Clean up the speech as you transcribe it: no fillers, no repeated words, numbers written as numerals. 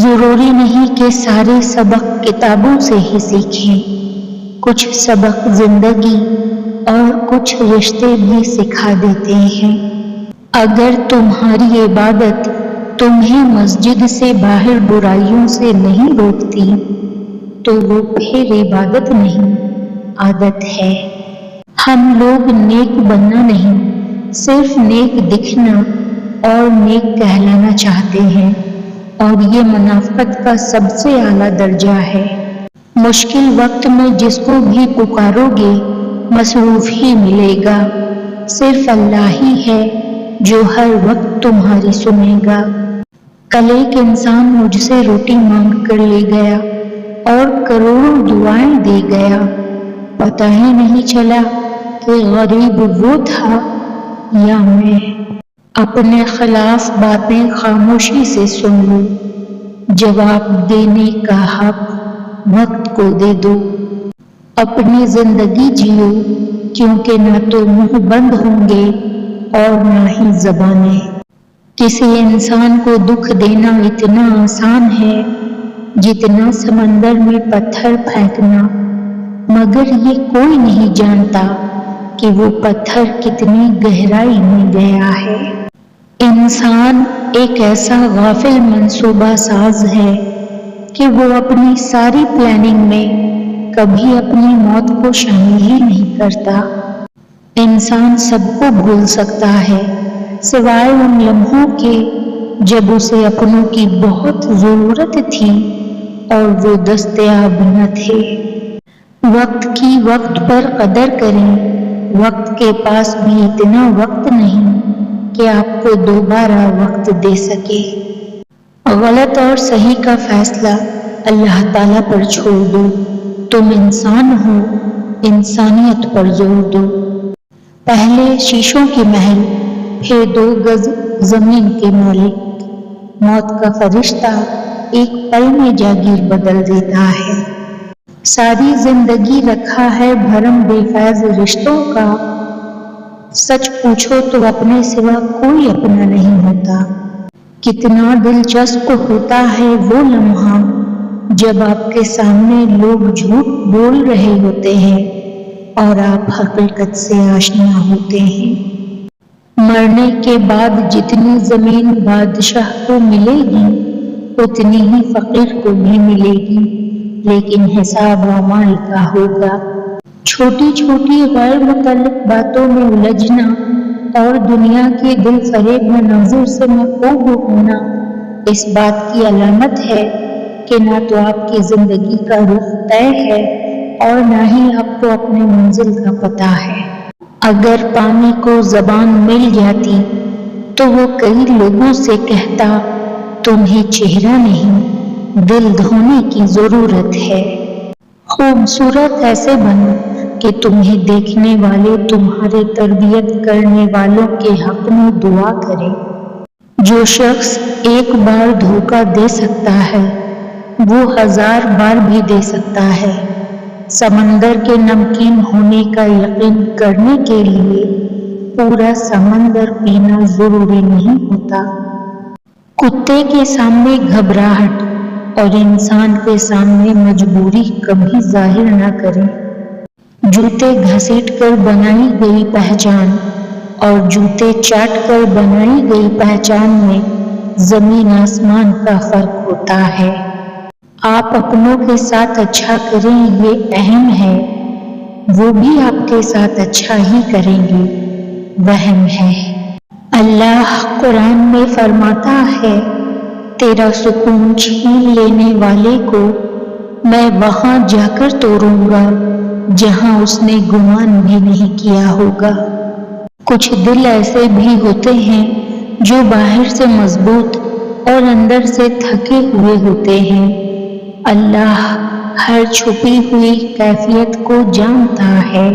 ضروری نہیں کہ سارے سبق کتابوں سے ہی سیکھیں، کچھ سبق زندگی اور کچھ رشتے بھی سکھا دیتے ہیں۔ اگر تمہاری عبادت تمہیں مسجد سے باہر برائیوں سے نہیں روکتی تو وہ پھر عبادت نہیں، عادت ہے۔ ہم لوگ نیک بننا نہیں، صرف نیک دکھنا اور نیک کہلانا چاہتے ہیں، اور یہ منافقت کا سب سے اعلیٰ درجہ ہے۔ مشکل وقت میں جس کو بھی پکارو گے مصروف ہی ملے گا، صرف اللہ ہی ہے جو ہر وقت تمہاری سنے گا۔ کل ایک انسان مجھ سے روٹی مانگ کر لے گیا اور کروڑوں دعائیں دے گیا، پتہ ہی نہیں چلا کہ غریب وہ تھا یا میں۔ اپنے خلاف باتیں خاموشی سے سن لو، جواب دینے کا حق وقت کو دے دو۔ اپنی زندگی جیو، کیونکہ نہ تو منہ بند ہوں گے اور نہ ہی زبانیں۔ کسی انسان کو دکھ دینا اتنا آسان ہے جتنا سمندر میں پتھر پھینکنا، مگر یہ کوئی نہیں جانتا کہ وہ پتھر کتنی گہرائی میں گیا ہے۔ انسان ایک ایسا غافل منصوبہ ساز ہے کہ وہ اپنی ساری پلاننگ میں کبھی اپنی موت کو شامل ہی نہیں کرتا۔ انسان سب کو بھول سکتا ہے سوائے ان لمحوں کے جب اسے اپنوں کی بہت ضرورت تھی اور وہ دستیاب نہ تھے۔ وقت کی وقت پر قدر کریں، وقت کے پاس بھی اتنا وقت نہیں کہ آپ کو دوبارہ وقت دے سکے۔ غلط اور صحیح کا فیصلہ اللہ تعالیٰ پر چھوڑ دو۔ تم انسان ہو، انسانیت پر زور دو۔ پہلے شیشوں کے محل، پھر 2 گز زمین کے مالک۔ موت کا فرشتہ ایک پل میں جاگیر بدل دیتا ہے۔ ساری زندگی رکھا ہے بھرم بے فیض رشتوں کا، سچ پوچھو تو اپنے سوا کوئی اپنا نہیں ہوتا۔ کتنا دلچسپ ہوتا ہے وہ لمحہ جب آپ کے سامنے لوگ جھوٹ بول رہے ہوتے ہیں اور آپ حقیقت سے آشنا ہوتے ہیں۔ مرنے کے بعد جتنی زمین بادشاہ کو ملے گی اتنی ہی فقیر کو بھی ملے گی، لیکن حساب اعمال کا ہوگا۔ چھوٹی چھوٹی غیر متعلق باتوں میں الجھنا اور دنیا کے دل فریب مناظر سے محبوب ہونا اس بات کی علامت ہے کہ نہ تو آپ کی زندگی کا رخ طے ہے اور نہ ہی آپ کو اپنے منزل کا پتہ ہے۔ اگر پانی کو زبان مل جاتی تو وہ کئی لوگوں سے کہتا تمہیں چہرہ نہیں دل دھونے کی ضرورت ہے۔ خوبصورت ایسے بنو کہ تمہیں دیکھنے والے تمہارے تربیت کرنے والوں کے حق میں دعا کریں۔ جو شخص ایک بار دھوکہ دے سکتا ہے وہ 1000 بار بھی دے سکتا ہے۔ سمندر کے نمکین ہونے کا یقین کرنے کے لیے پورا سمندر پینا ضروری نہیں ہوتا۔ کتے کے سامنے گھبراہٹ اور انسان کے سامنے مجبوری کبھی ظاہر نہ کریں۔ جوتے گھسیٹ کر بنائی گئی پہچان اور جوتے چاٹ کر بنائی گئی پہچان میں زمین آسمان کا فرق ہوتا ہے۔ آپ اپنوں کے ساتھ اچھا کریں یہ اہم ہے، وہ بھی آپ کے ساتھ اچھا ہی کریں گے وہم ہے۔ اللہ قرآن میں فرماتا ہے تیرا سکون چھین لینے والے کو میں وہاں جا کر توڑوں گا جہاں اس نے گمان بھی نہیں کیا ہوگا۔ کچھ دل ایسے بھی ہوتے ہیں جو باہر سے مضبوط اور اندر سے تھکے ہوئے ہوتے ہیں۔ اللہ ہر چھپی ہوئی کیفیت کو جانتا ہے۔